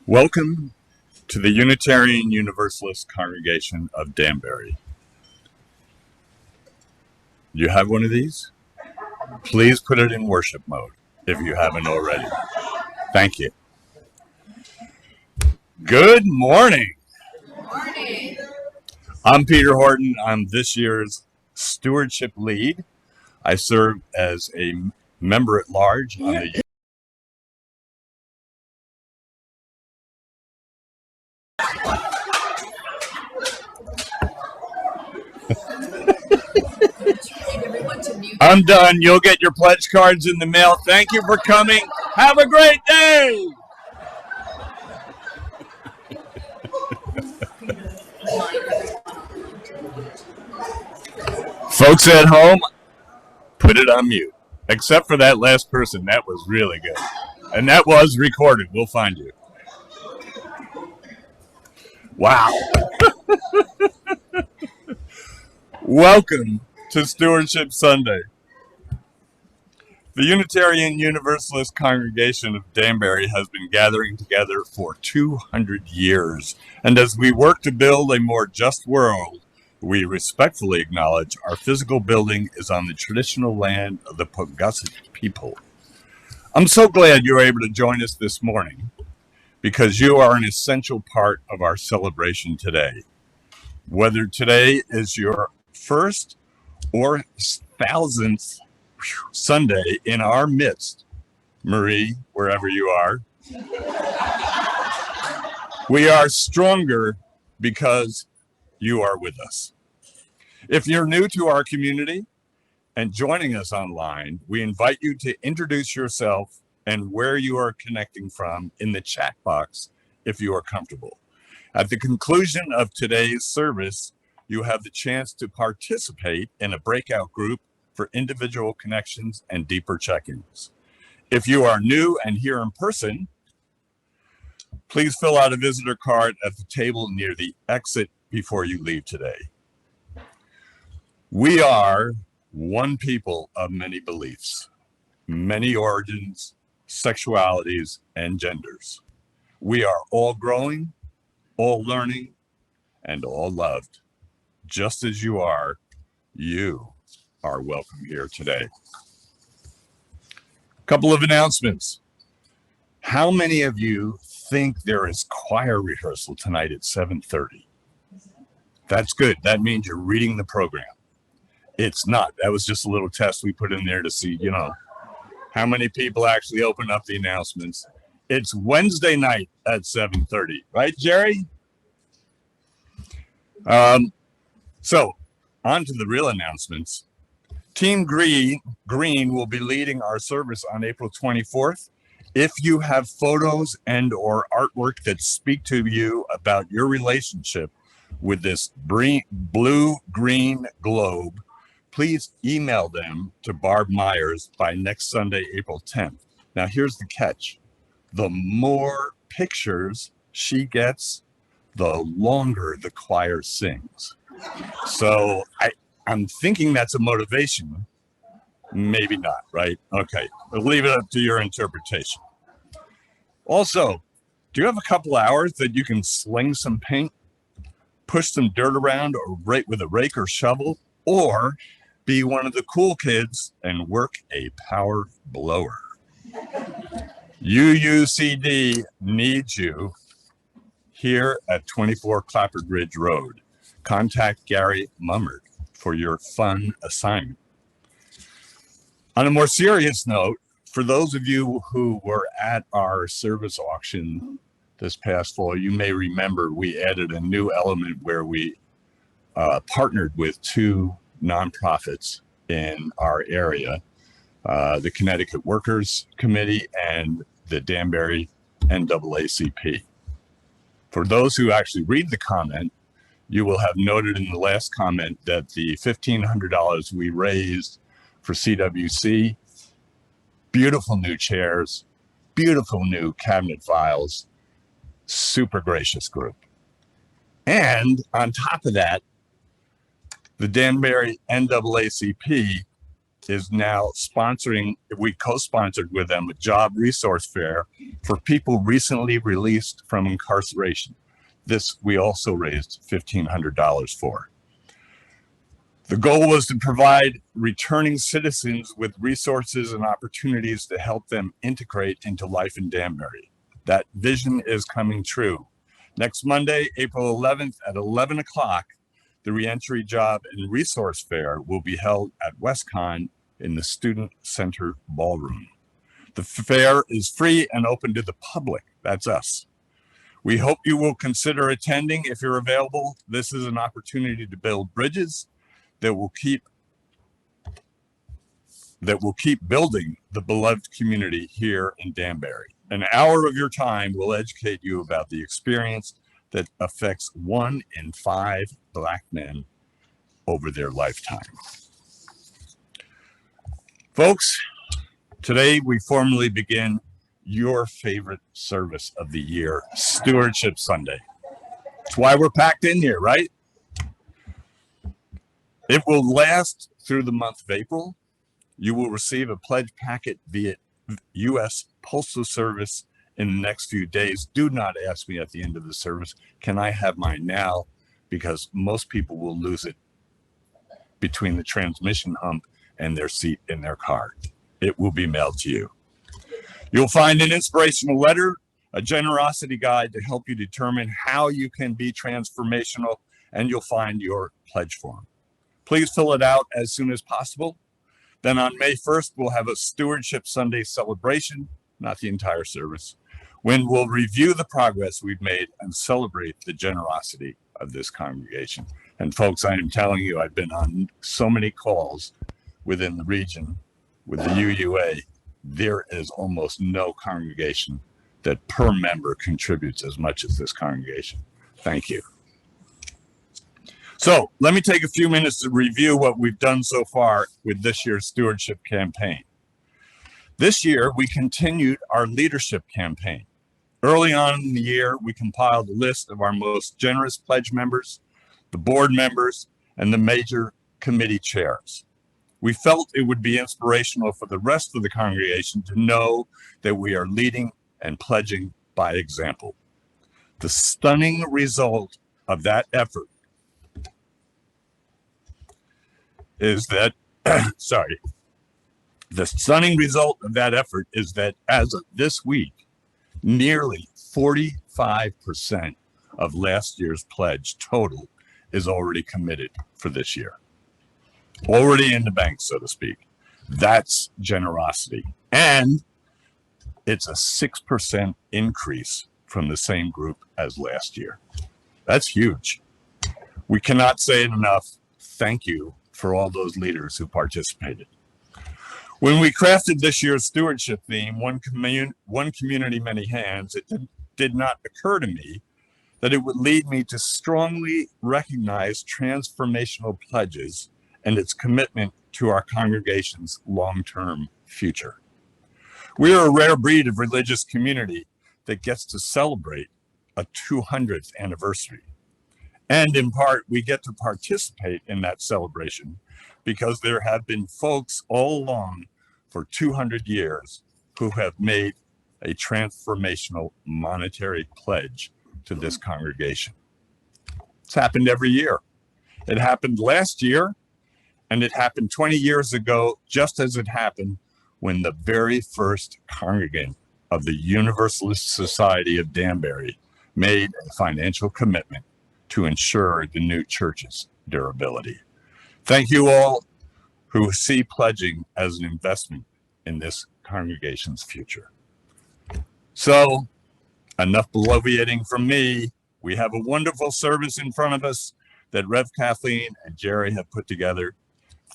Welcome to the Unitarian Universalist Congregation of Danbury. You have one of these? Please put it in worship mode if you haven't already. Thank you. Good morning. Good morning. I'm Peter Horton. I'm this year's stewardship lead. I serve as a member at large on the I'm done. You'll get your pledge cards in the mail. Thank you for coming. Have a great day. Folks at home, put it on mute. Except for that last person. That was really good. And that was recorded. We'll find you. Wow. Welcome to Stewardship Sunday. The Unitarian Universalist Congregation of Danbury has been gathering together for 200 years. And as we work to build a more just world, we respectfully acknowledge our physical building is on the traditional land of the Paugussett people. I'm so glad you're able to join us this morning because you are an essential part of our celebration today. Whether today is your first or 1000th Sunday in our midst, Marie, wherever you are, we are stronger because you are with us. If you're new to our community and joining us online, we invite you to introduce yourself and where you are connecting from in the chat box if you are comfortable. At the conclusion of today's service, you have the chance to participate in a breakout group for individual connections and deeper check-ins. If you are new and here in person, please fill out a visitor card at the table near the exit before you leave today. We are one people of many beliefs, many origins, sexualities, and genders. We are all growing, all learning, and all loved. Just as you are welcome here today. Couple of announcements. How many of you think there is choir rehearsal tonight at 7:30? That's good. That means you're reading the program. It's not. That was just a little test we put in there to see, how many people actually open up the announcements. It's Wednesday night at 7:30, right, Jerry? So on to the real announcements. Team Green will be leading our service on April 24th. If you have photos and or artwork that speak to you about your relationship with this blue-green globe, please email them to Barb Myers by next Sunday, April 10th. Now, here's the catch. The more pictures she gets, the longer the choir sings. So I'm thinking that's a motivation. Maybe not, right? Okay, we'll leave it up to your interpretation. Also, do you have a couple hours that you can sling some paint, push some dirt around, or rake with a rake or shovel, or be one of the cool kids and work a power blower? UUCD needs you here at 24 Clapper Ridge Road. Contact Gary Mummert for your fun assignment. On a more serious note, for those of you who were at our service auction this past fall, you may remember we added a new element where we partnered with two nonprofits in our area, the Connecticut Workers Committee and the Danbury NAACP. For those who actually read the comment, you will have noted in the last comment that the $1,500 we raised for CWC, beautiful new chairs, beautiful new cabinet files, super gracious group. And on top of that, the Danbury NAACP is now we co-sponsored with them a job resource fair for people recently released from incarceration. This we also raised $1,500 for. The goal was to provide returning citizens with resources and opportunities to help them integrate into life in Danbury. That vision is coming true. Next Monday, April 11th at 11 o'clock, the Reentry Job and Resource Fair will be held at WestCon in the Student Center Ballroom. The fair is free and open to the public. That's us. We hope you will consider attending if you're available. This is an opportunity to build bridges that will keep building the beloved community here in Danbury. An hour of your time will educate you about the experience that affects 1 in 5 Black men over their lifetime. Folks, today we formally begin your favorite service of the year, Stewardship Sunday. That's why we're packed in here, right? It will last through the month of April. You will receive a pledge packet via U.S. Postal Service in the next few days. Do not ask me at the end of the service, can I have mine now? Because most people will lose it between the transmission hump and their seat in their car. It will be mailed to you. You'll find an inspirational letter, a generosity guide to help you determine how you can be transformational, and you'll find your pledge form. Please fill it out as soon as possible. Then on May 1st, we'll have a Stewardship Sunday celebration, not the entire service, when we'll review the progress we've made and celebrate the generosity of this congregation. And folks, I am telling you, I've been on so many calls within the region with the UUA. There is almost no congregation that per member contributes as much as this congregation. Thank you. So let me take a few minutes to review what we've done so far with this year's stewardship campaign. This year, we continued our leadership campaign. Early on in the year, we compiled a list of our most generous pledge members, the board members, and the major committee chairs. We felt it would be inspirational for the rest of the congregation to know that we are leading and pledging by example. The stunning result of that effort is that, the stunning result of that effort is that as of this week, nearly 45% of last year's pledge total is already committed for this year. Already in the bank, so to speak. That's generosity. And it's a 6% increase from the same group as last year. That's huge. We cannot say it enough. Thank you for all those leaders who participated. When we crafted this year's stewardship theme, one community, many hands, it did not occur to me that it would lead me to strongly recognize transformational pledges and its commitment to our congregation's long-term future. We are a rare breed of religious community that gets to celebrate a 200th anniversary. And in part, we get to participate in that celebration because there have been folks all along for 200 years who have made a transformational monetary pledge to this congregation. It's happened every year. It happened last year, and it happened 20 years ago, just as it happened when the very first congregant of the Universalist Society of Danbury made a financial commitment to ensure the new church's durability. Thank you all who see pledging as an investment in this congregation's future. So, enough bloviating from me. We have a wonderful service in front of us that Rev Kathleen and Jerry have put together.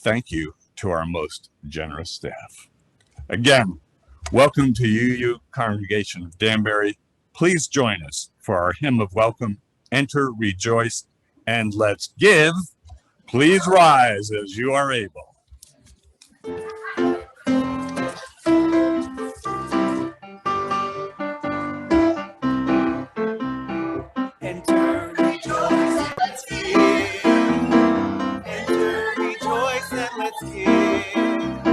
Thank you to our most generous staff. Again, welcome to UU Congregation of Danbury. Please join us for our hymn of welcome. Enter, rejoice, and let's give. Please rise as you are able. Enter, rejoice, and let's give. Enter, rejoice, and let's give.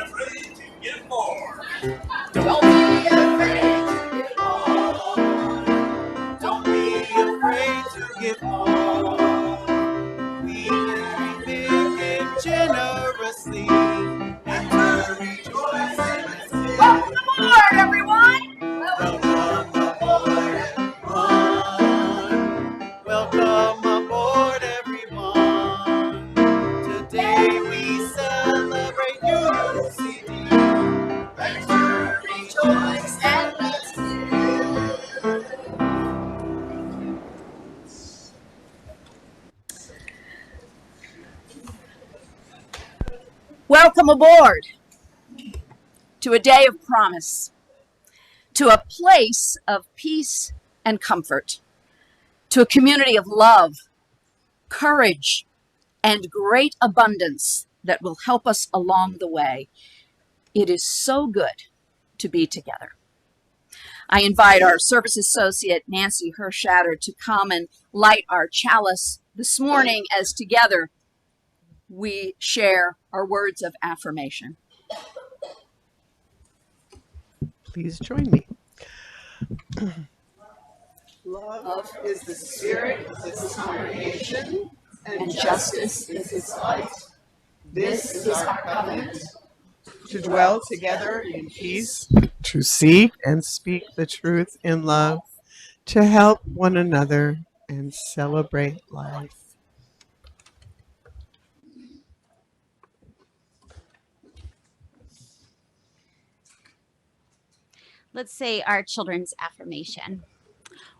afraid to give more. Don't be afraid to give more. Don't be afraid to give more. We give generously and to rejoice in His gift. Welcome aboard, everyone. Welcome aboard, everyone. Welcome aboard, everyone. Today we celebrate UCD. Let's rejoice and let's give. Welcome aboard to a day of promise, to a place of peace and comfort, to a community of love, courage, and great abundance that will help us along the way. It is so good to be together. I invite our service associate, Nancy Hershatter, to come and light our chalice this morning as together we share our words of affirmation. Please join me. Love is the spirit of this congregation, and justice is its light. This is our covenant, to dwell together in peace, to seek and speak the truth in love, to help one another and celebrate life. Let's say our children's affirmation.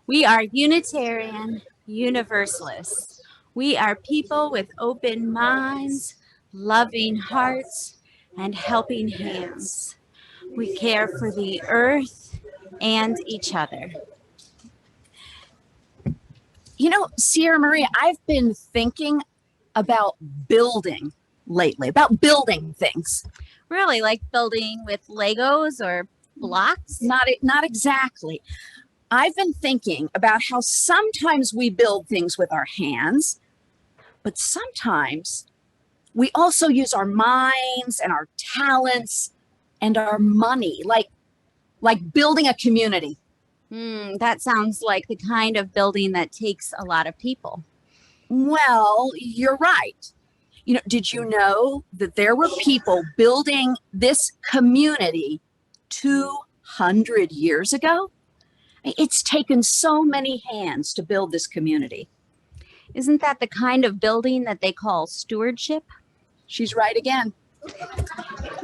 We are Unitarian Universalists. We are people with open minds, loving hearts, and helping hands. We care for the earth and each other. You know, Sierra Maria, I've been thinking about building lately, about building things. Really, like building with Legos or blocks? Not exactly. I've been thinking about how sometimes we build things with our hands, but sometimes we also use our minds and our talents and our money, like building a community. That sounds like the kind of building that takes a lot of people. Well, you're right. You know, did you know that there were people building this community 200 years ago? It's taken so many hands to build this community. Isn't that the kind of building that they call stewardship? She's right again.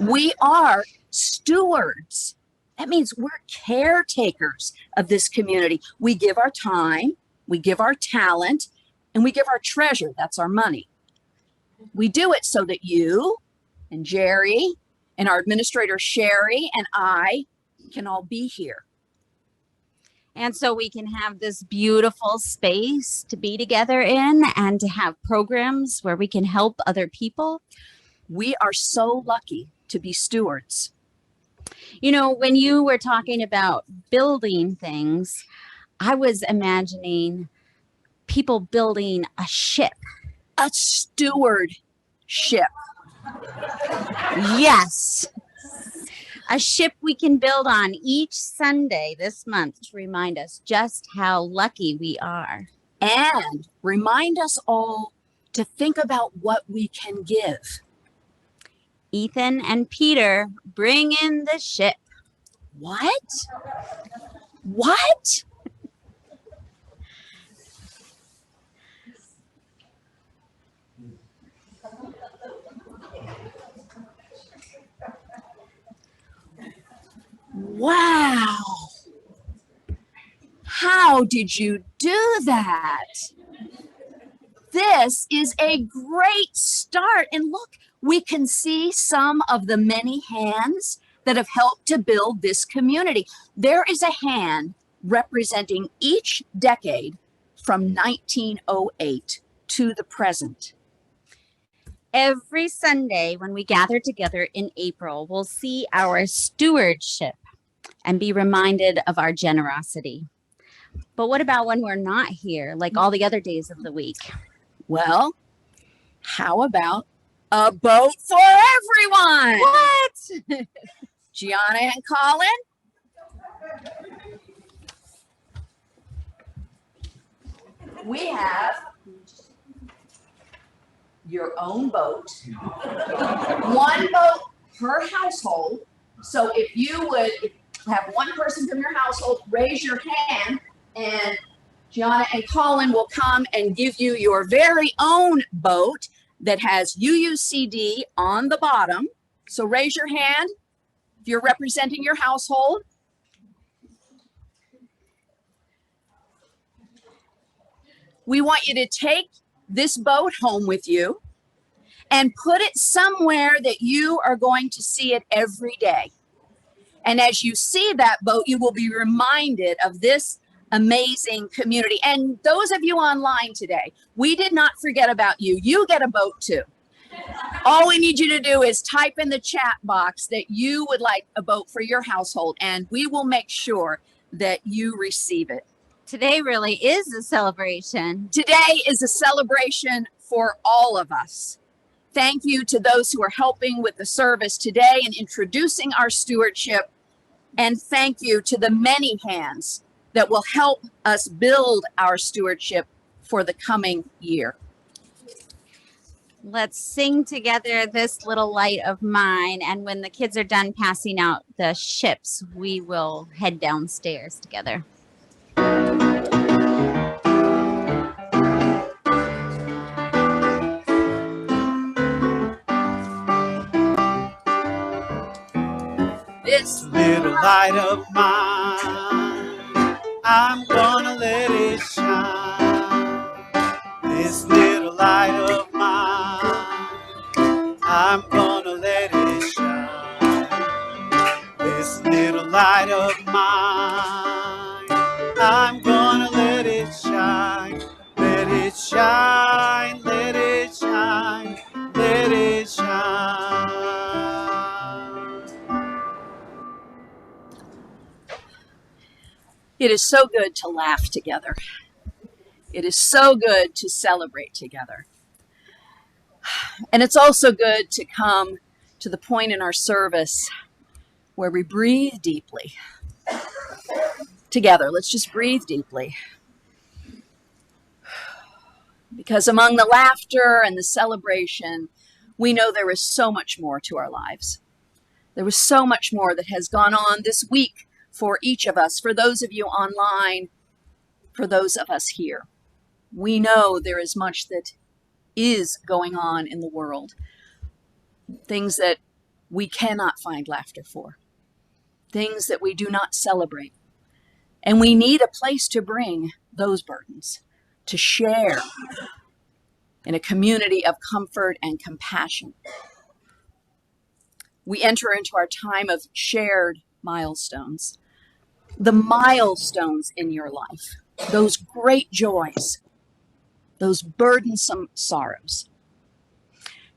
We are stewards. That means we're caretakers of this community. We give our time, we give our talent, and we give our treasure. That's our money. We do it so that you and Jerry and our administrator Sherry and I can all be here. And so we can have this beautiful space to be together in and to have programs where we can help other people. We are so lucky to be stewards. You know, when you were talking about building things, I was imagining people building a ship. A stewardship. Yes. A ship we can build on each Sunday this month to remind us just how lucky we are. And remind us all to think about what we can give. Ethan and Peter, bring in the ship. What? What? Wow. How did you do that? This is a great start. And look, we can see some of the many hands that have helped to build this community. There is a hand representing each decade from 1908 to the present. Every Sunday when we gather together in April, we'll see our stewardship and be reminded of our generosity. But what about when we're not here, like all the other days of the week? Well, how about a boat for everyone? What? Gianna and Colin. We have your own boat, one boat per household. So if you would have one person from your household, raise your hand, and Gianna and Colin will come and give you your very own boat that has UUCD on the bottom. So raise your hand if you're representing your household. We want you to take this boat home with you and put it somewhere that you are going to see it every day. And as you see that boat, you will be reminded of this amazing community. And those of you online today, we did not forget about you. You get a boat too. All we need you to do is type in the chat box that you would like a boat for your household, and we will make sure that you receive it. Today really is a celebration. Today is a celebration for all of us. Thank you to those who are helping with the service today and introducing our stewardship. And thank you to the many hands that will help us build our stewardship for the coming year. Let's sing together This Little Light of Mine. And when the kids are done passing out the ships, we will head downstairs together. This little light of mine, I'm gonna let it shine. This little light of mine, I'm gonna let it shine. This little light of mine, I'm gonna let it shine. Let it shine, let it shine, let it shine. It is so good to laugh together. It is so good to celebrate together. And it's also good to come to the point in our service where we breathe deeply. Together, let's just breathe deeply. Because among the laughter and the celebration, we know there is so much more to our lives. There was so much more that has gone on this week for each of us, for those of you online, for those of us here. We know there is much that is going on in the world, things that we cannot find laughter for, things that we do not celebrate. And we need a place to bring those burdens, to share in a community of comfort and compassion. We enter into our time of shared milestones. The milestones in your life, those great joys, those burdensome sorrows.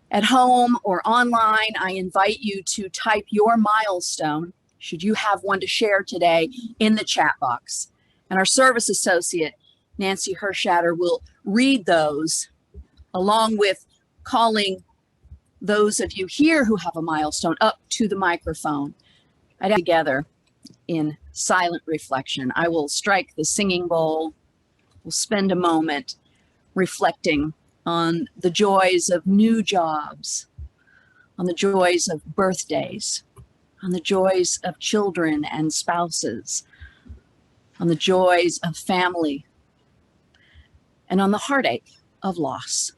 At home or online, I invite you to type your milestone, should you have one to share today, in the chat box. And our service associate, Nancy Hershatter, will read those along with calling those of you here who have a milestone up to the microphone. I'd have together in silent reflection. I will strike the singing bowl. We'll spend a moment reflecting on the joys of new jobs, on the joys of birthdays, on the joys of children and spouses, on the joys of family, and on the heartache of loss,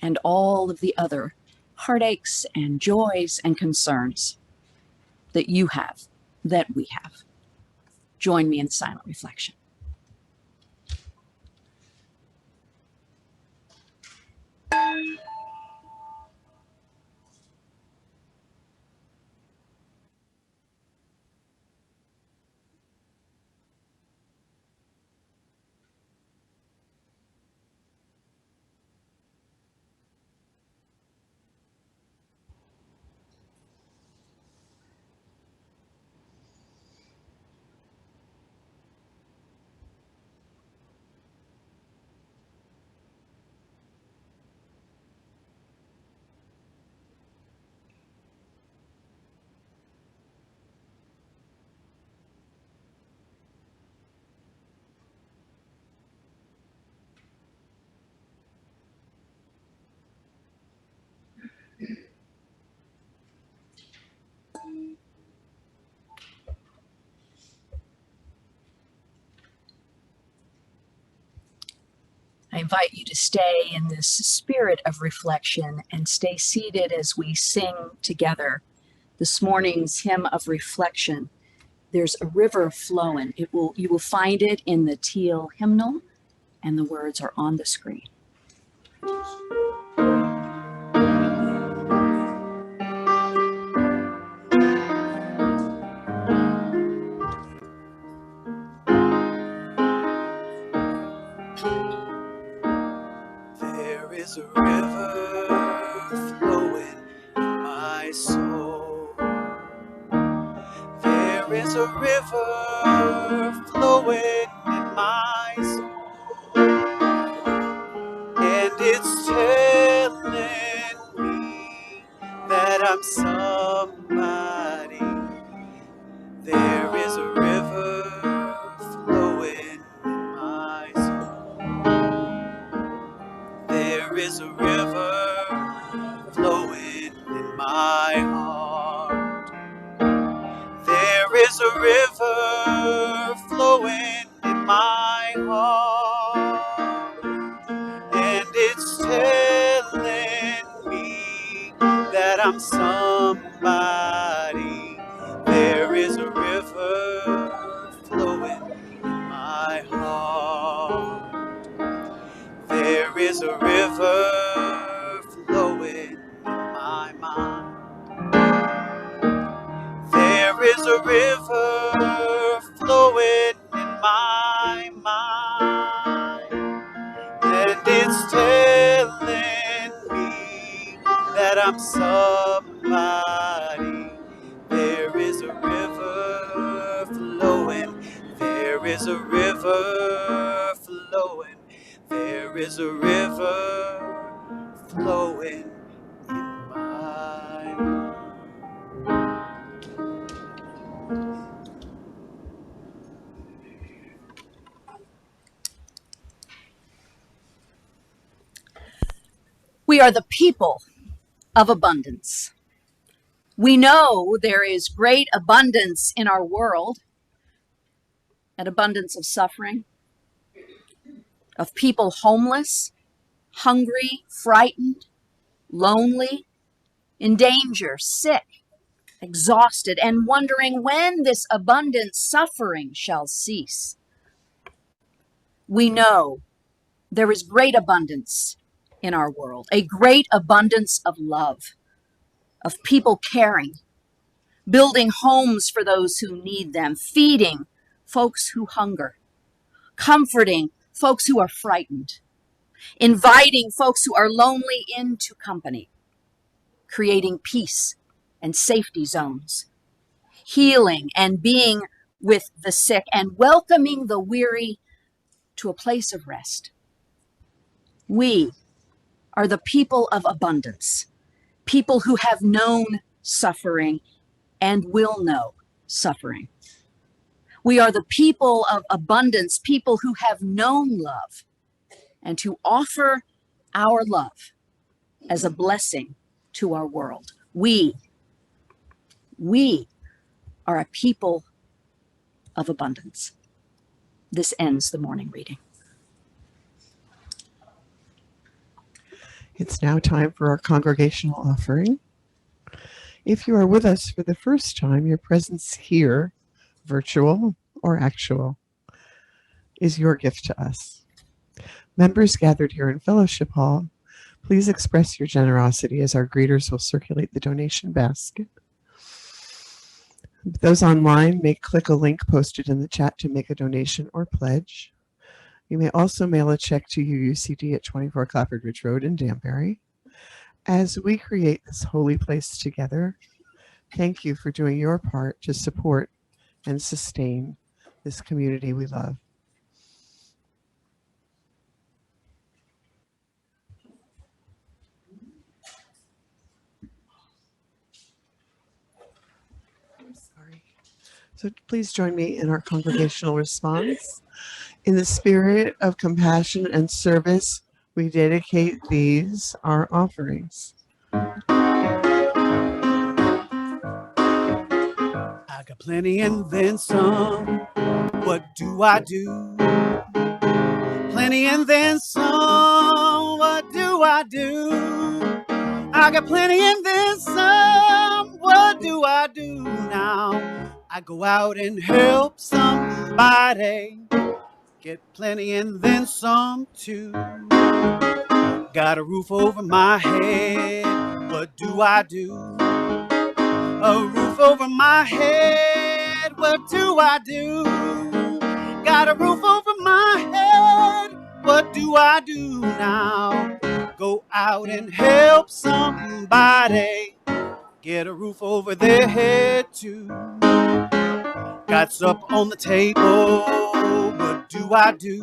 and all of the other heartaches and joys and concerns that you have, that we have. Join me in silent reflection. invite you to stay in this spirit of reflection and stay seated as we sing together this morning's hymn of reflection. There's a river flowing. You will find it in the teal hymnal, and the words are on the screen. There is a river flowing in my soul. There is a river flowing in my soul, and it's telling me that I'm somebody. There is a river flowing in my soul. There is a river flowing in my heart. There is a river flowing in my heart, and it's telling me that I'm somebody. There is a river flowing in my heart. There is a river flowing in my mind. There is a river flowing in my mind, and it's telling me that I'm somebody. There is a river flowing. There is a river flowing. There is a river flowing in my mind. We are the people of abundance. We know there is great abundance in our world, an abundance of suffering, of people homeless, hungry, frightened, lonely, in danger, sick, exhausted, and wondering when this abundant suffering shall cease. We know there is great abundance in our world, a great abundance of love, of people caring, building homes for those who need them, feeding folks who hunger, comforting folks who are frightened, inviting folks who are lonely into company, creating peace and safety zones, healing and being with the sick, and welcoming the weary to a place of rest. We are the people of abundance, people who have known suffering and will know suffering. We are the people of abundance, people who have known love and who offer our love as a blessing to our world. We are a people of abundance. This ends the morning reading. It's now time for our Congregational Offering. If you are with us for the first time, your presence here, virtual or actual, is your gift to us. Members gathered here in Fellowship Hall, please express your generosity as our greeters will circulate the donation basket. Those online may click a link posted in the chat to make a donation or pledge. You may also mail a check to UUCD at 24 Clafford Ridge Road in Danbury. As we create this holy place together, thank you for doing your part to support and sustain this community we love. So please join me in our congregational response. In the spirit of compassion and service, we dedicate these, our offerings. I got plenty and then some. What do I do? plenty and then some. What do I do? I got plenty and then some. What do I do now? I go out and help somebody. Get plenty and then some too. Got a roof over my head. What do I do? A roof over my head. What do I do? Got a roof over my head. What do I do now? Go out and help somebody. Get a roof over their head too. Got supper on the table. What do I do?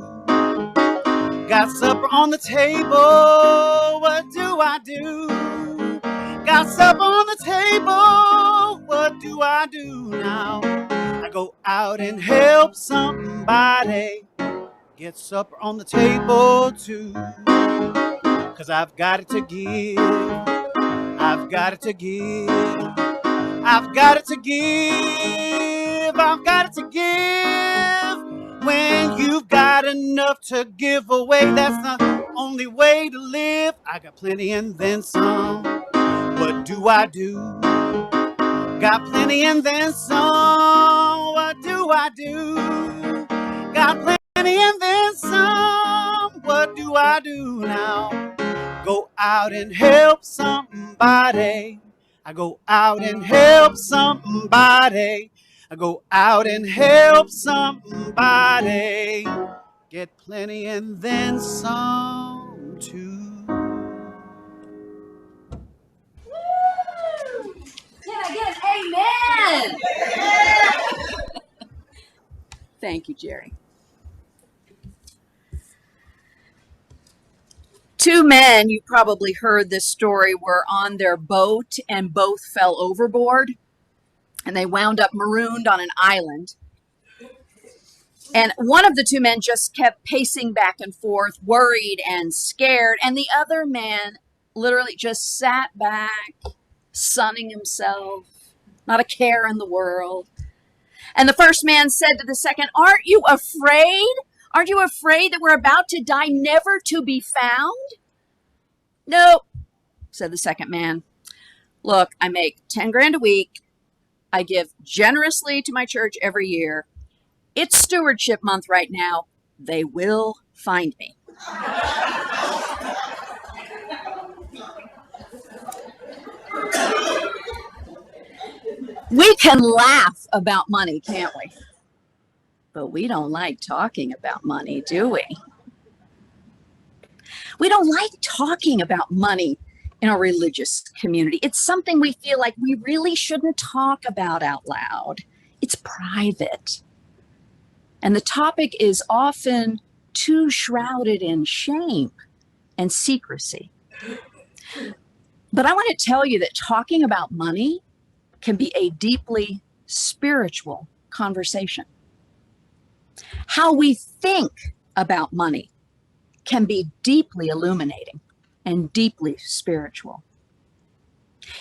Got supper on the table. What do I do? Got supper on the table. What do I do now? I go out and help somebody. Get supper on the table too. 'Cause I've got it to give. I've got it to give. I've got it to give. I've got it to give. When you've got enough to give away, that's the only way to live. I got plenty and then some. What do I do? Got plenty and then some. What do I do? Got plenty and then some. What do I do now? Go out and help somebody. I go out and help somebody. I go out and help somebody. Get plenty and then some too. Can I get an amen? Thank you, Jerry. Two men, you probably heard this story, were on their boat and both fell overboard, and they wound up marooned on an island. And one of the two men just kept pacing back and forth, worried and scared, and the other man literally just sat back, sunning himself, not a care in the world. And the first man said to the second, "Aren't you afraid? Aren't you afraid that we're about to die, never to be found?" "Nope," said the second man. "Look, I make 10 grand a week. I give generously to my church every year. It's Stewardship Month right now. They will find me." We can laugh about money, can't we? But we don't like talking about money, do we? We don't like talking about money in our religious community. It's something we feel like we really shouldn't talk about out loud. It's private. And the topic is often too shrouded in shame and secrecy. But I want to tell you that talking about money can be a deeply spiritual conversation. How we think about money can be deeply illuminating and deeply spiritual.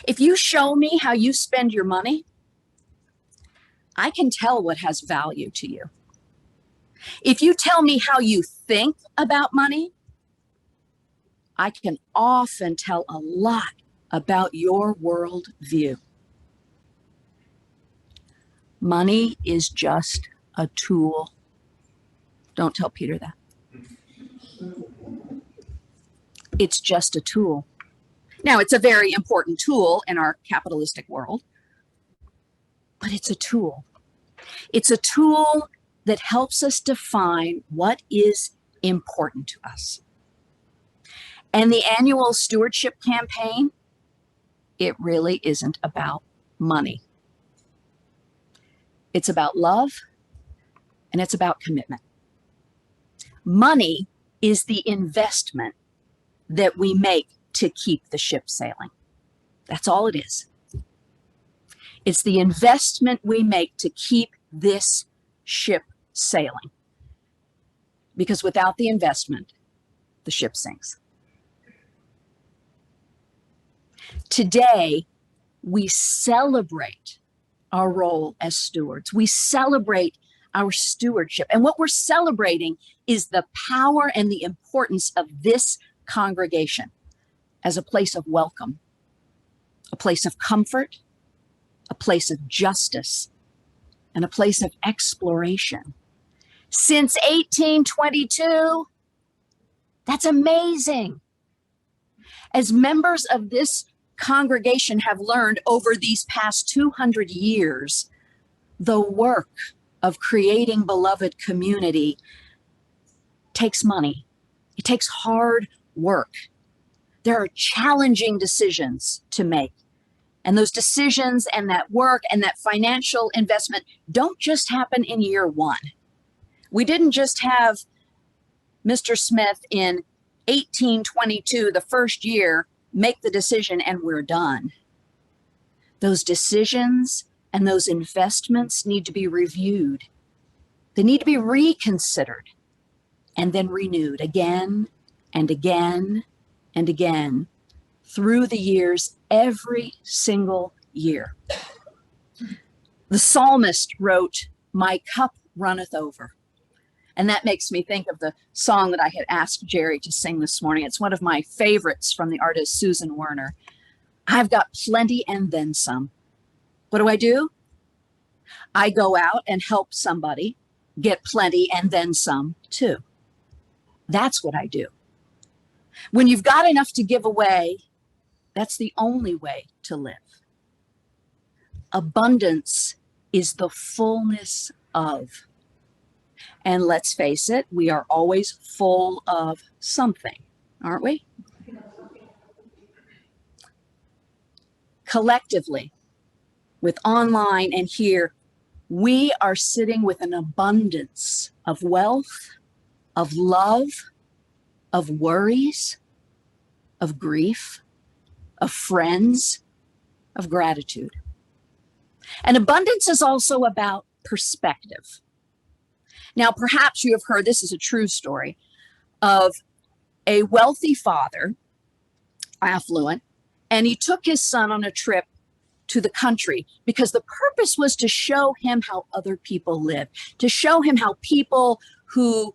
If you show me how you spend your money, I can tell what has value to you. If you tell me how you think about money, I can often tell a lot about your worldview. Money is just a tool. Don't tell Peter that. It's just a tool. Now, it's a very important tool in our capitalistic world, but it's a tool. It's a tool that helps us define what is important to us. And the annual stewardship campaign, it really isn't about money. It's about love, and it's about commitment. Money is the investment that we make to keep the ship sailing. That's all it is. It's the investment we make to keep this ship sailing. Because without the investment, the ship sinks. Today, we celebrate our role as stewards. We celebrate our stewardship. And what we're celebrating is the power and the importance of this congregation as a place of welcome, a place of comfort, a place of justice, and a place of exploration. Since 1822, that's amazing. As members of this congregation have learned over these past 200 years, the work of creating beloved community takes money. It takes hard work. There are challenging decisions to make. And those decisions and that work and that financial investment don't just happen in year one. We didn't just have Mr. Smith in 1822, the first year, make the decision and we're done. Those decisions and those investments need to be reviewed. They need to be reconsidered and then renewed again and again and again through the years, every single year. The psalmist wrote, "My cup runneth over." And that makes me think of the song that I had asked Jerry to sing this morning. It's one of my favorites from the artist Susan Werner. I've got plenty and then some. What do? I go out and help somebody get plenty and then some too. That's what I do. When you've got enough to give away, that's the only way to live. Abundance is the fullness of. And let's face it, we are always full of something, aren't we? Collectively, with online and here, we are sitting with an abundance of wealth, of love, of worries, of grief, of friends, of gratitude. And abundance is also about perspective. Now, perhaps you have heard, this is a true story, of a wealthy father, affluent, and he took his son on a trip to the country because the purpose was to show him how other people live, to show him how people who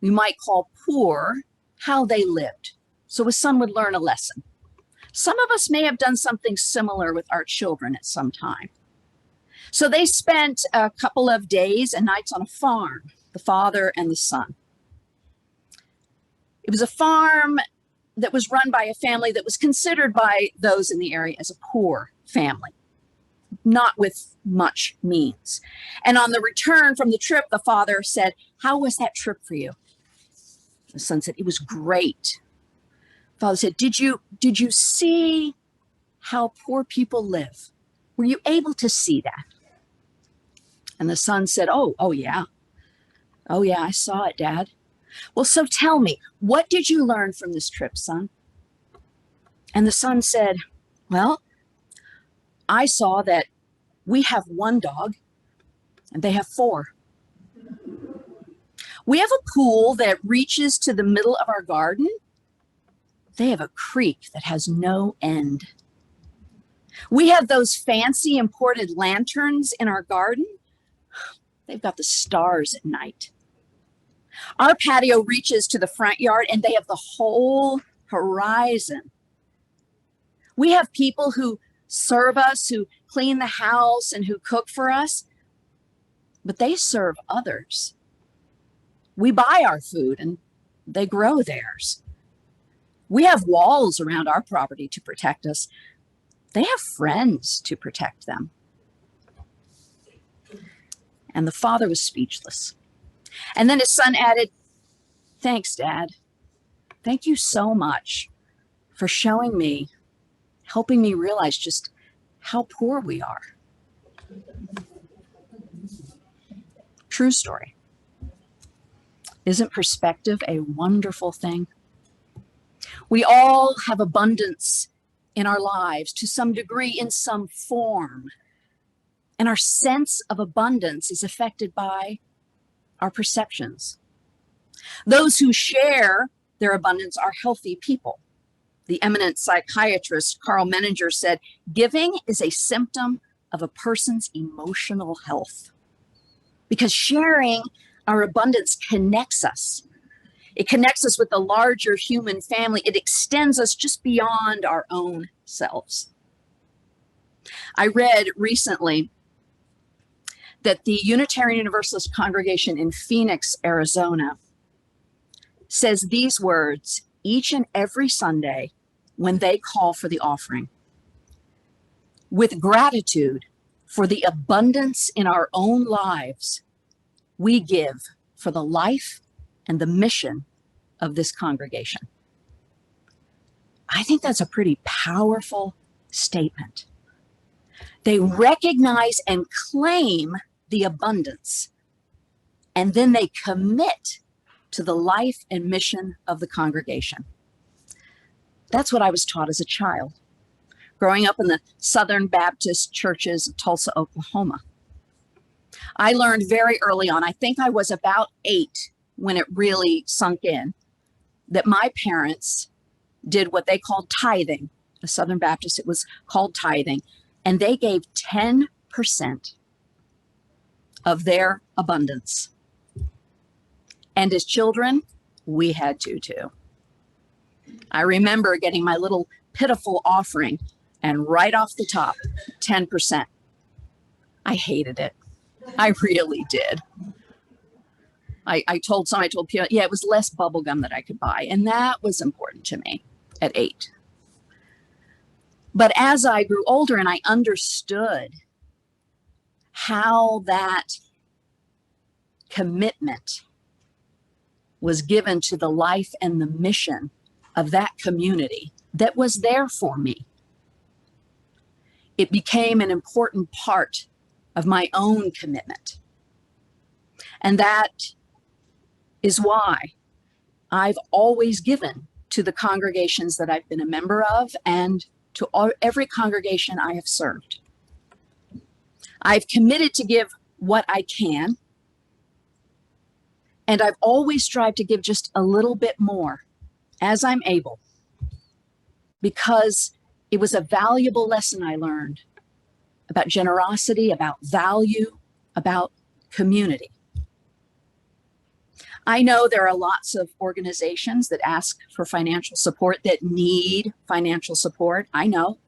we might call poor, how they lived. So his son would learn a lesson. Some of us may have done something similar with our children at some time. So they spent a couple of days and nights on a farm, the father and the son. It was a farm that was run by a family that was considered by those in the area as a poor family, not with much means. And on the return from the trip, the father said, "How was that trip for you?" The son said, "It was great." The father said, Did you see how poor people live? Were you able to see that? And the son said, oh yeah. Oh yeah, I saw it, Dad. Well, so tell me, what did you learn from this trip, son? And the son said, well, I saw that we have one dog and they have 4. We have a pool that reaches to the middle of our garden. They have a creek that has no end. We have those fancy imported lanterns in our garden. They've got the stars at night. Our patio reaches to the front yard and they have the whole horizon. We have people who serve us, who clean the house and who cook for us, but they serve others. We buy our food and they grow theirs. We have walls around our property to protect us. They have friends to protect them. And the father was speechless. And then his son added, "Thanks, Dad. Thank you so much for showing me, helping me realize just how poor we are." True story. Isn't perspective a wonderful thing? We all have abundance in our lives to some degree, in some form. And our sense of abundance is affected by our perceptions. Those who share their abundance are healthy people. The eminent psychiatrist Carl Menninger said, "Giving is a symptom of a person's emotional health." because sharing our abundance connects us. It connects us with the larger human family. It extends us just beyond our own selves. I read recently that the Unitarian Universalist congregation in Phoenix, Arizona, says these words each and every Sunday when they call for the offering. With gratitude for the abundance in our own lives, we give for the life and the mission of this congregation. I think that's a pretty powerful statement. They recognize and claim the abundance, and then they commit to the life and mission of the congregation. That's what I was taught as a child, growing up in the Southern Baptist churches of Tulsa, Oklahoma. I learned very early on, I think I was about 8 when it really sunk in, that my parents did what they called tithing. The Southern Baptist, it was called tithing, and they gave 10% of their abundance. And as children, we had to too. I remember getting my little pitiful offering, and right off the top, 10%. I hated it. I really did. I told people, yeah, it was less bubble gum that I could buy. And that was important to me at 8. But as I grew older and I understood how that commitment was given to the life and the mission of that community that was there for me, it became an important part of my own commitment. And that is why I've always given to the congregations that I've been a member of and to every congregation I have served. I've committed to give what I can, and I've always strived to give just a little bit more as I'm able, because it was a valuable lesson I learned about generosity, about value, about community. I know there are lots of organizations that ask for financial support, that need financial support. I know.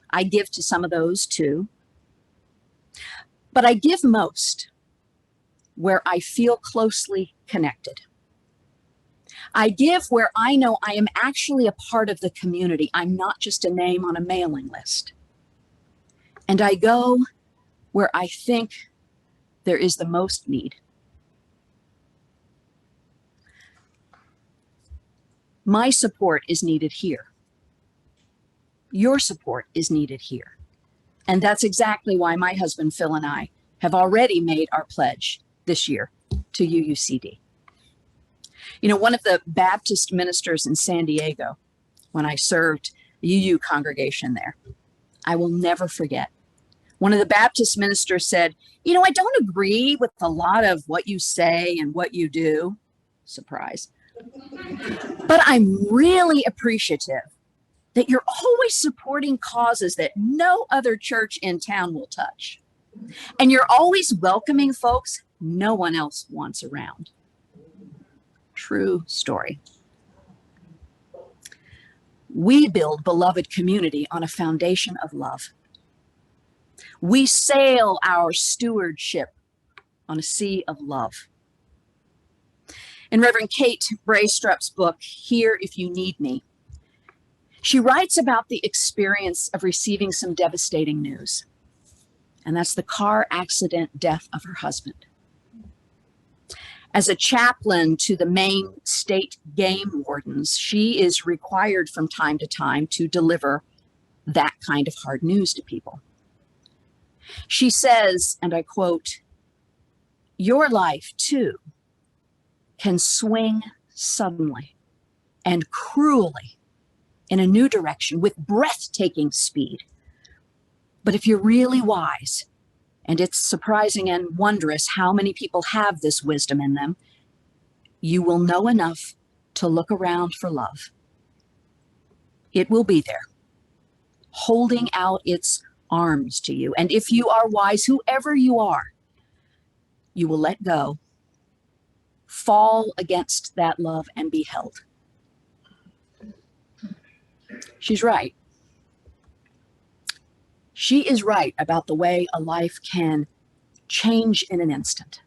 I give to some of those too. But I give most where I feel closely connected. I give where I know I am actually a part of the community. I'm not just a name on a mailing list. And I go where I think there is the most need. My support is needed here. Your support is needed here. And that's exactly why my husband, Phil, and I have already made our pledge this year to UUCD. You know, one of the Baptist ministers in San Diego, when I served the UU congregation there, I will never forget. One of the Baptist ministers said, you know, I don't agree with a lot of what you say and what you do. Surprise. But I'm really appreciative that you're always supporting causes that no other church in town will touch. And you're always welcoming folks no one else wants around. True story. We build beloved community on a foundation of love. We sail our stewardship on a sea of love. In Reverend Kate Braystrup's book, Here If You Need Me, she writes about the experience of receiving some devastating news. And that's the car accident death of her husband. As a chaplain to the Maine state game wardens, she is required from time to time to deliver that kind of hard news to people. She says, and I quote, "Your life too can swing suddenly and cruelly in a new direction with breathtaking speed. But if you're really wise, and it's surprising and wondrous how many people have this wisdom in them, you will know enough to look around for love. It will be there, holding out its arms to you. And if you are wise, whoever you are, you will let go, fall against that love, and be held. She's right. She is right about the way a life can change in an instant.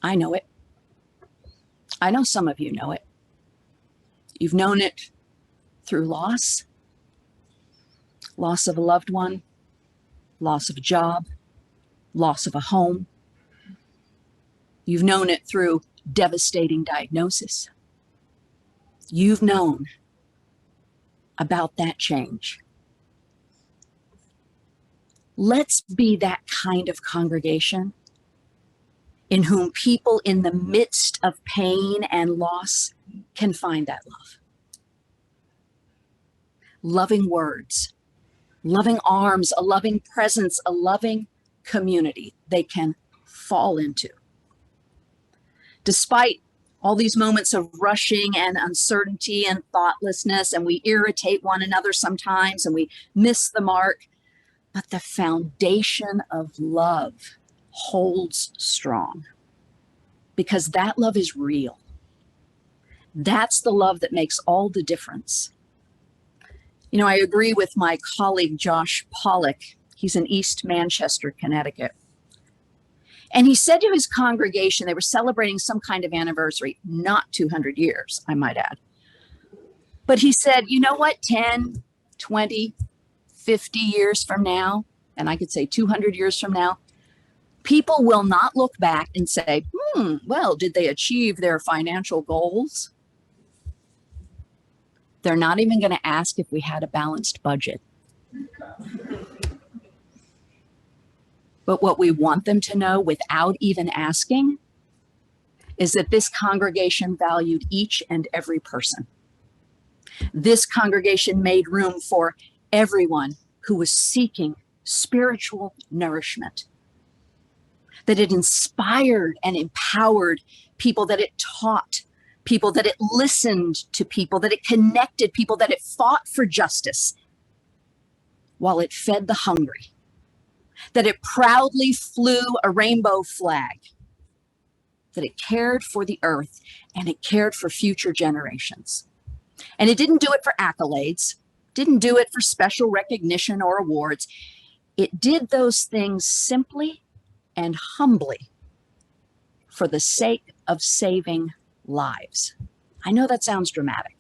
I know it. I know some of you know it. You've known it through loss of a loved one, loss of a job, loss of a home. You've known it through devastating diagnosis. You've known about that change. Let's be that kind of congregation in whom people in the midst of pain and loss can find that love. Loving words, loving arms, a loving presence, a loving community they can fall into. Despite all these moments of rushing and uncertainty and thoughtlessness, and we irritate one another sometimes and we miss the mark, but the foundation of love holds strong because that love is real. That's the love that makes all the difference. You know, I agree with my colleague, Josh Pollock. He's in East Manchester, Connecticut. And he said to his congregation, they were celebrating some kind of anniversary, not 200 years, I might add. But he said, you know what, 10, 20, 50 years from now, and I could say 200 years from now, people will not look back and say, well, did they achieve their financial goals? They're not even going to ask if we had a balanced budget. But what we want them to know without even asking is that this congregation valued each and every person. This congregation made room for everyone who was seeking spiritual nourishment, that it inspired and empowered people, that it taught people, that it listened to people, that it connected people, that it fought for justice while it fed the hungry, that it proudly flew a rainbow flag, that it cared for the earth and it cared for future generations. And it didn't do it for accolades, didn't do it for special recognition or awards. It did those things simply and humbly for the sake of saving lives. I know that sounds dramatic,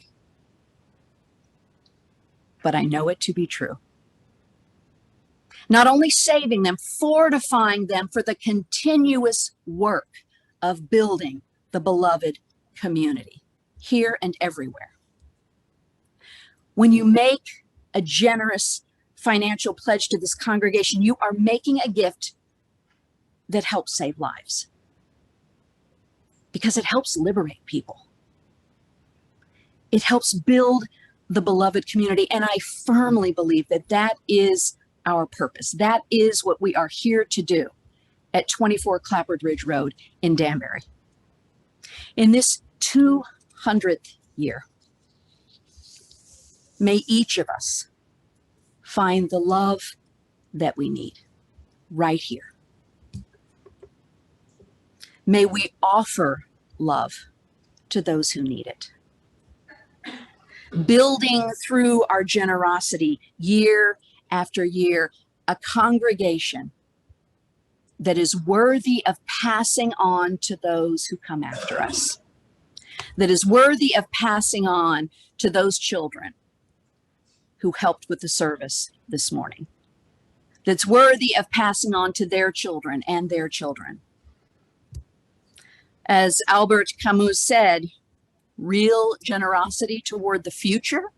but I know it to be true. Not only saving them, fortifying them for the continuous work of building the beloved community here and everywhere. When you make a generous financial pledge to this congregation, you are making a gift that helps save lives because it helps liberate people. It helps build the beloved community. And I firmly believe that that is our purpose. That is what we are here to do at 24 Clapboard Ridge Road in Danbury. In this 200th year, may each of us find the love that we need right here. May we offer love to those who need it. Building through our generosity year after year, a congregation that is worthy of passing on to those who come after us, that is worthy of passing on to those children who helped with the service this morning, that's worthy of passing on to their children and their children. As Albert Camus said, real generosity toward the future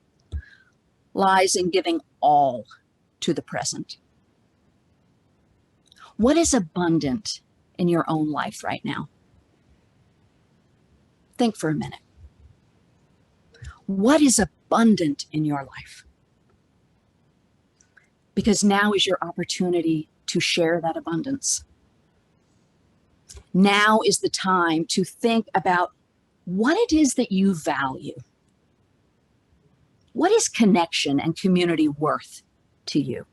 lies in giving all to the present. What is abundant in your own life right now? Think for a minute. What is abundant in your life? Because now is your opportunity to share that abundance. Now is the time to think about what it is that you value. What is connection and community worth to you?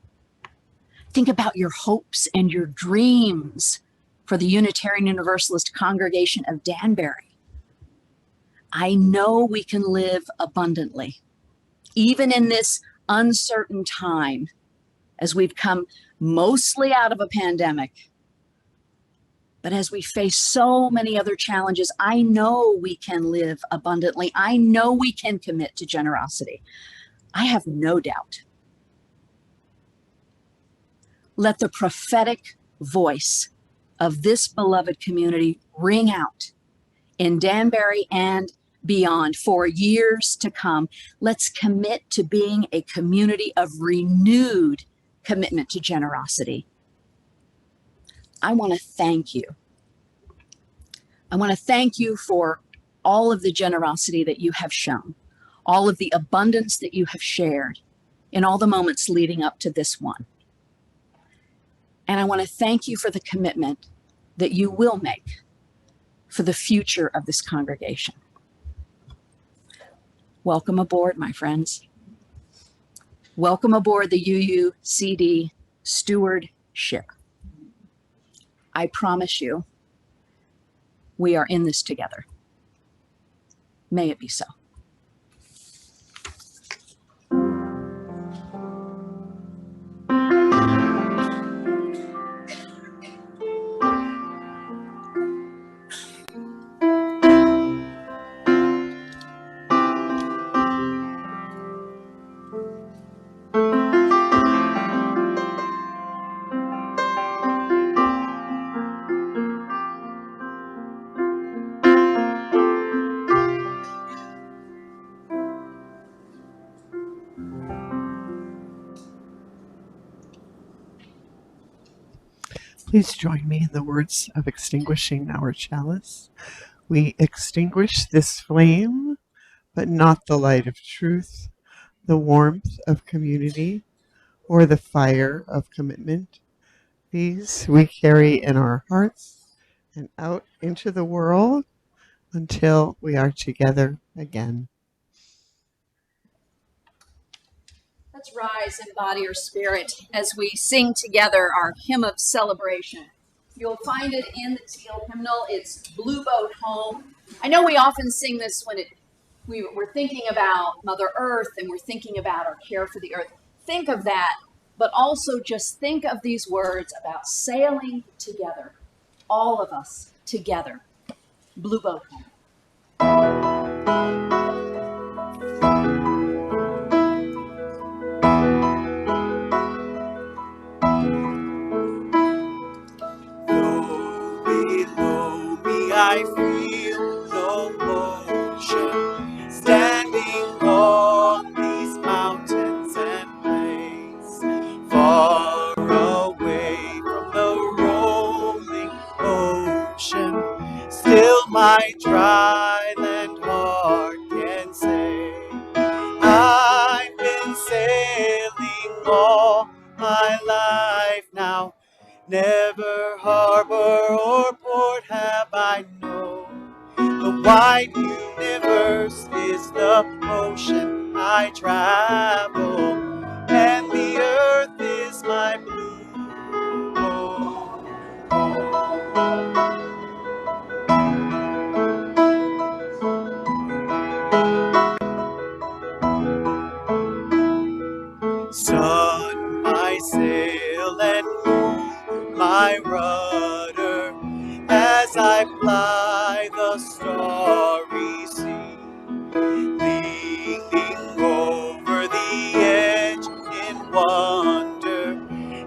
Think about your hopes and your dreams for the Unitarian Universalist congregation of Danbury. I know we can live abundantly, even in this uncertain time, as we've come mostly out of a pandemic. But as we face so many other challenges, I know we can live abundantly. I know we can commit to generosity. I have no doubt. Let the prophetic voice of this beloved community ring out in Danbury and beyond for years to come. Let's commit to being a community of renewed commitment to generosity. I want to thank you. I want to thank you for all of the generosity that you have shown, all of the abundance that you have shared in all the moments leading up to this one. And I want to thank you for the commitment that you will make for the future of this congregation. Welcome aboard, my friends. Welcome aboard the UUCD Stewardship. I promise you, we are in this together. May it be so. Please join me in the words of extinguishing our chalice. We extinguish this flame, but not the light of truth, the warmth of community, or the fire of commitment. These we carry in our hearts and out into the world until we are together again. Let's rise in body or spirit as we sing together our hymn of celebration. You'll find it in the teal hymnal. It's Blue Boat Home. I know we often sing this when we're thinking about Mother Earth and we're thinking about our care for the earth. Think of that, but also just think of these words about sailing together, all of us together. Blue Boat Home. Below me I feel no motion, standing on these mountains and plains, far away from the rolling ocean. Still my dry land heart can say, I've been sailing all my life now. Never harbor or port have I known. The wide universe is the ocean I travel, and the earth is my blue home. Sun, my sail, and moon, my rudder, as I ply the starry sea, leaning over the edge in wonder,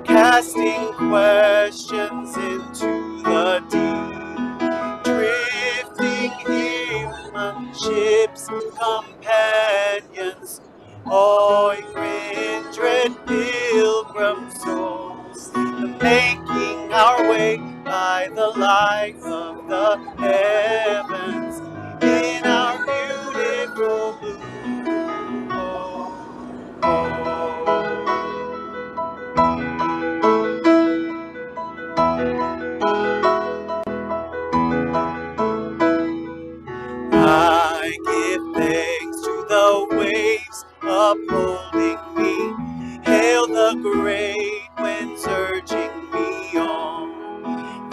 casting questions into the deep, drifting human ships, companions, all kindred pilgrim souls, making our way by the light of the heavens in our beautiful blue home. I give thanks to the waves upholding me, hail the great winds urging me on,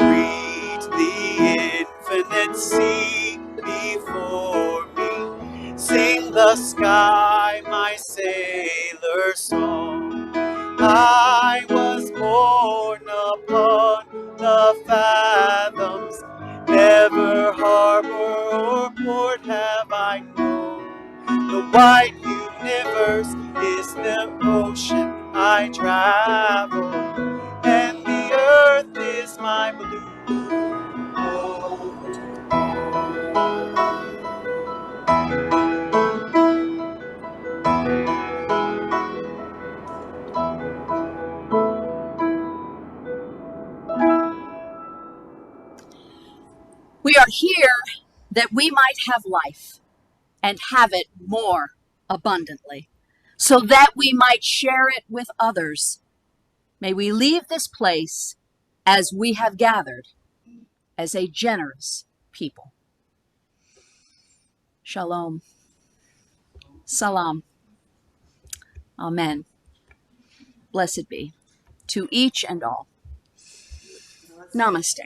upon the fathoms. Never harbor or port have I known. The wide universe is the ocean I travel, and the earth is my blue home. We are here that we might have life and have it more abundantly, so that we might share it with others. May we leave this place as we have gathered, as a generous people. Shalom. Salam. Amen. Blessed be to each and all. Namaste.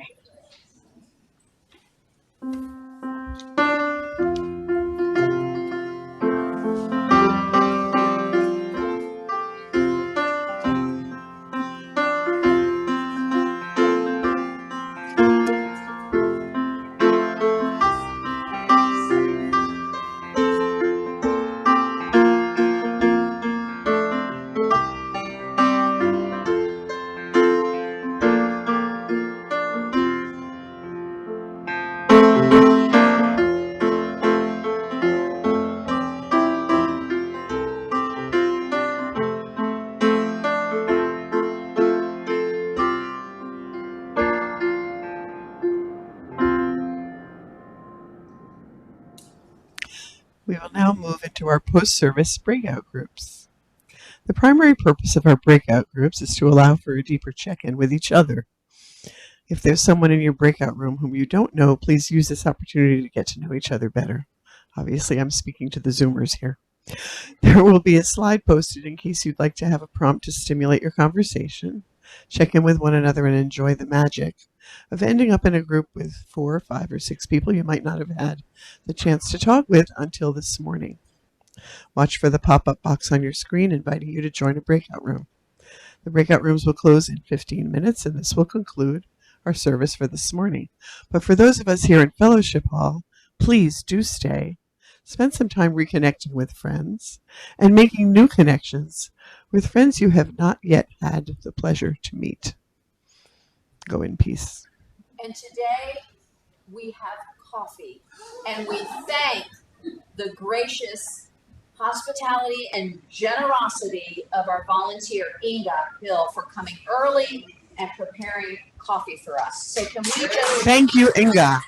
We will now move into our post-service breakout groups. The primary purpose of our breakout groups is to allow for a deeper check-in with each other. If there's someone in your breakout room whom you don't know, please use this opportunity to get to know each other better. Obviously, I'm speaking to the Zoomers here. There will be a slide posted in case you'd like to have a prompt to stimulate your conversation, check in with one another, and enjoy the magic of ending up in a group with 4, 5, or 6 people you might not have had the chance to talk with until this morning. Watch for the pop-up box on your screen inviting you to join a breakout room. The breakout rooms will close in 15 minutes, and this will conclude our service for this morning. But for those of us here in Fellowship Hall, please do stay. Spend some time reconnecting with friends and making new connections with friends you have not yet had the pleasure to meet. Go in peace. And today we have coffee, and we thank the gracious hospitality and generosity of our volunteer, Inga Hill, for coming early and preparing coffee for us. So can we just Thank you, Inga.